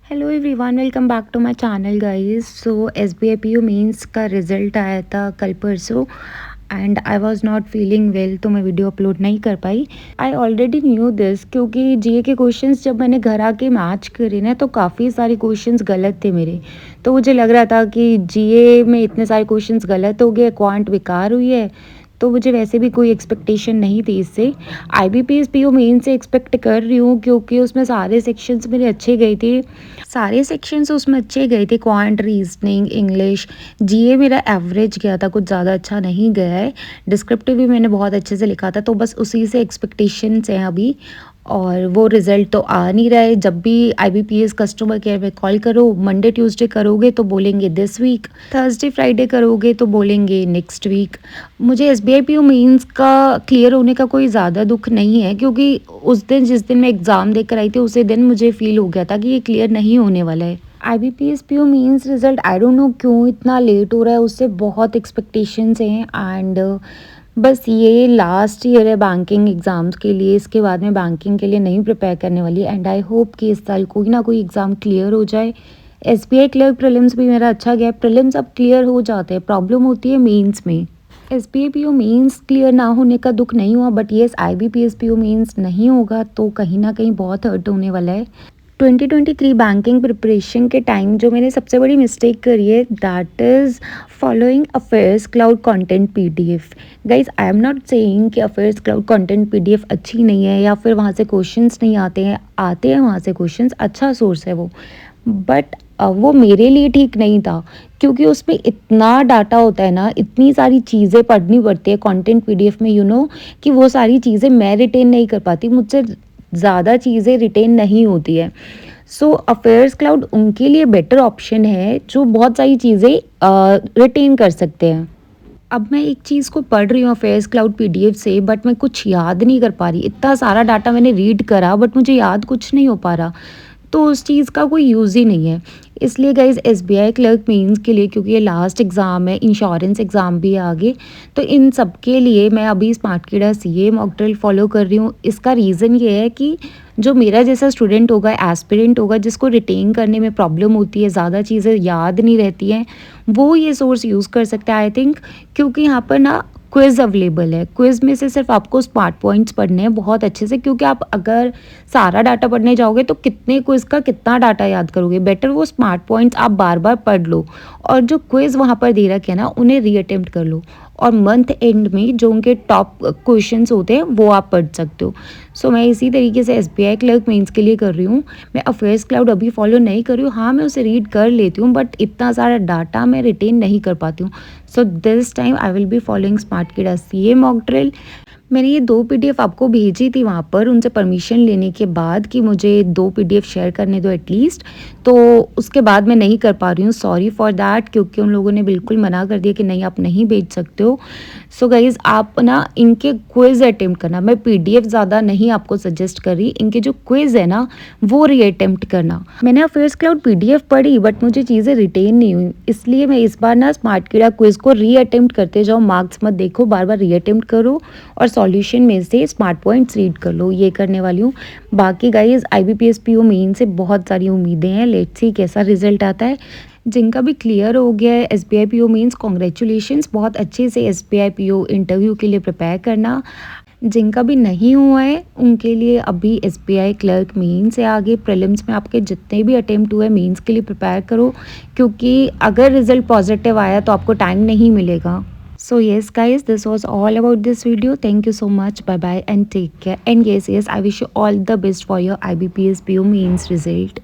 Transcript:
Hello everyone, welcome back to my channel guys. So SBI PO mains का result आया था कल परसों and I was not feeling well, तो मैं वीडियो अपलोड नहीं कर पाई। आई ऑलरेडी न्यू दिस क्योंकि जीए के क्वेश्चंस जब मैंने घर आके मैच करे ना तो काफ़ी सारे क्वेश्चंस गलत थे मेरे। तो मुझे लग रहा था कि जीए में इतने सारे क्वेश्चंस गलत हो गए, क्वांट बेकार हुई है। तो मुझे वैसे भी कोई एक्सपेक्टेशन नहीं थी इससे। आईबीपीएस पीओ मेन से एक्सपेक्ट कर रही हूँ क्योंकि उसमें सारे सेक्शंस मेरे अच्छे गए थे। सारे सेक्शंस उसमें अच्छे गए थे, क्वांट, रीजनिंग, इंग्लिश। जीए मेरा एवरेज गया था, कुछ ज़्यादा अच्छा नहीं गया है। डिस्क्रिप्टिव भी मैंने बहुत अच्छे से लिखा था, तो बस उसी से एक्सपेक्टेशंस हैं अभी। और वो रिज़ल्ट तो आ नहीं रहा है। जब भी आईबीपीएस कस्टमर केयर में कॉल करो, मंडे ट्यूसडे करोगे तो बोलेंगे दिस वीक, थर्सडे फ्राइडे करोगे तो बोलेंगे नेक्स्ट वीक। मुझे एसबीआई पीओ मेंस का क्लियर होने का कोई ज़्यादा दुख नहीं है क्योंकि उस दिन जिस दिन मैं एग्ज़ाम देकर आई थी उसी दिन मुझे फील हो गया था कि ये क्लियर नहीं होने वाला है। IBPS PO mains result I don't know क्यों इतना लेट हो रहा है, उससे बहुत एक्सपेक्टेशंस हैं। एंड बस ये लास्ट ईयर है बैंकिंग एग्ज़ाम्स के लिए, इसके बाद मैं बैंकिंग के लिए नहीं प्रिपेयर करने वाली। एंड आई होप कि इस साल कोई ना कोई एग्ज़ाम क्लियर हो जाए। एसबीआई क्लर्क प्रीलिम्स भी मेरा अच्छा गया, प्रीलिम्स अब क्लियर हो जाते हैं, प्रॉब्लम होती है मेंस में। एसबीआई पीओ मेंस क्लियर ना होने का दुख नहीं हुआ, but yes IBPS PO mains नहीं होगा तो कहीं ना कहीं बहुत हर्ट होने वाला है। 2023 बैंकिंग प्रिपरेशन के टाइम जो मैंने सबसे बड़ी मिस्टेक करी है that is following affairs cloud content PDF. Guys I am not saying कि अफेयर्स क्लाउड कंटेंट पीडीएफ अच्छी नहीं है या फिर वहाँ से क्वेश्चंस नहीं आते हैं वहाँ से क्वेश्चंस, अच्छा सोर्स है वो। बट वो मेरे लिए ठीक नहीं था क्योंकि उसमें इतना डाटा होता है ना, इतनी सारी चीज़ें पढ़नी पड़ती है कंटेंट पीडीएफ में, कि वो सारी चीज़ें मैं रिटेन नहीं कर पाती, मुझसे ज़्यादा चीज़ें रिटेन नहीं होती है। सो अफेयर्स क्लाउड उनके लिए बेटर ऑप्शन है जो बहुत सारी चीज़ें रिटेन कर सकते हैं। अब मैं एक चीज़ को पढ़ रही हूँ अफेयर्स क्लाउड पीडीएफ से, बट मैं कुछ याद नहीं कर पा रही। इतना सारा डाटा मैंने रीड करा बट मुझे याद कुछ नहीं हो पा रहा, तो उस चीज़ का कोई यूज़ ही नहीं है। इसलिए गाइज एसबीआई क्लर्क मेंस के लिए, क्योंकि ये लास्ट एग्ज़ाम है, इंश्योरेंस एग्ज़ाम भी है आगे, तो इन सब के लिए मैं अभी स्मार्टकीड़ा सीए मॉक ड्रिल फॉलो कर रही हूँ। इसका रीज़न ये है कि जो मेरा जैसा स्टूडेंट होगा, एस्पिरेंट होगा, जिसको रिटेन करने में प्रॉब्लम होती है, ज़्यादा चीज़ें याद नहीं रहती हैं, वो ये सोर्स यूज़ कर सकता है आई थिंक। क्योंकि यहाँ पर ना क्विज़ अवेलेबल है। क्विज़ में से सिर्फ आपको स्मार्ट पॉइंट्स पढ़ने हैं बहुत अच्छे से, क्योंकि आप अगर सारा डाटा पढ़ने जाओगे तो कितने क्विज़ का कितना डाटा याद करोगे। बेटर वो स्मार्ट पॉइंट्स आप बार बार पढ़ लो और जो क्विज़ वहाँ पर दे रखे हैं ना उन्हें रीअटेम्प्ट कर लो, और मंथ एंड में जो उनके टॉप क्वेश्चंस होते हैं वो आप पढ़ सकते हो। सो मैं इसी तरीके से एसबीआई क्लर्क मेंस के लिए कर रही हूँ। मैं अफेयर्स क्लाउड अभी फॉलो नहीं कर रही हूँ, हाँ मैं उसे रीड कर लेती हूँ बट इतना सारा डाटा मैं रिटेन नहीं कर पाती हूँ। So this time I will be following Smartkeeda CA mock drill. मैंने ये 2 पीडीएफ आपको भेजी थी वहाँ पर, उनसे परमिशन लेने के बाद कि मुझे 2 पीडीएफ शेयर करने दो एटलीस्ट, तो उसके बाद मैं नहीं कर पा रही हूँ, सॉरी फॉर दैट, क्योंकि उन लोगों ने बिल्कुल मना कर दिया कि नहीं आप नहीं भेज सकते हो। सो गाइज़ आप ना इनके क्विज़ अटेम्प्ट करना, मैं पीडीएफ ज़्यादा नहीं आपको सजेस्ट कर रही, इनके जो क्विज़ है ना वो रीअटेम्प्ट करना। मैंने अफेयर्स क्लाउड पीडीएफ पढ़ी बट मुझे चीज़ें रिटेन नहीं हुई, इसलिए मैं इस बार ना स्मार्टकीड़ा क्विज़ को रीअटेम्प्ट करते जाओ, मार्क्स मत देखो, बार बार रीअटेम्प्ट करो और सॉल्यूशन में से स्मार्ट पॉइंट्स रीड कर लो, ये करने वाली हूँ। बाकी गाइज आईबीपीएस पीओ मेन से बहुत सारी उम्मीदें हैं, लेट्स सी कैसा रिजल्ट आता है। जिनका भी क्लियर हो गया है एसबीआई पीओ मेंस, कॉन्ग्रेचुलेशंस, बहुत अच्छे से एसबीआई पीओ इंटरव्यू के लिए प्रिपेयर करना। जिनका भी नहीं हुआ है उनके लिए अभी एसबीआई क्लर्क मेंस है आगे, प्रीलिम्स में आपके जितने भी अटेम्प्ट हुए मेंस के लिए प्रिपेयर करो, क्योंकि अगर रिजल्ट पॉजिटिव आया तो आपको टाइम नहीं मिलेगा। So yes guys, this was all about this video. Thank you so much, bye bye and take care. And yes I wish you all the best for your IBPS PO mains result.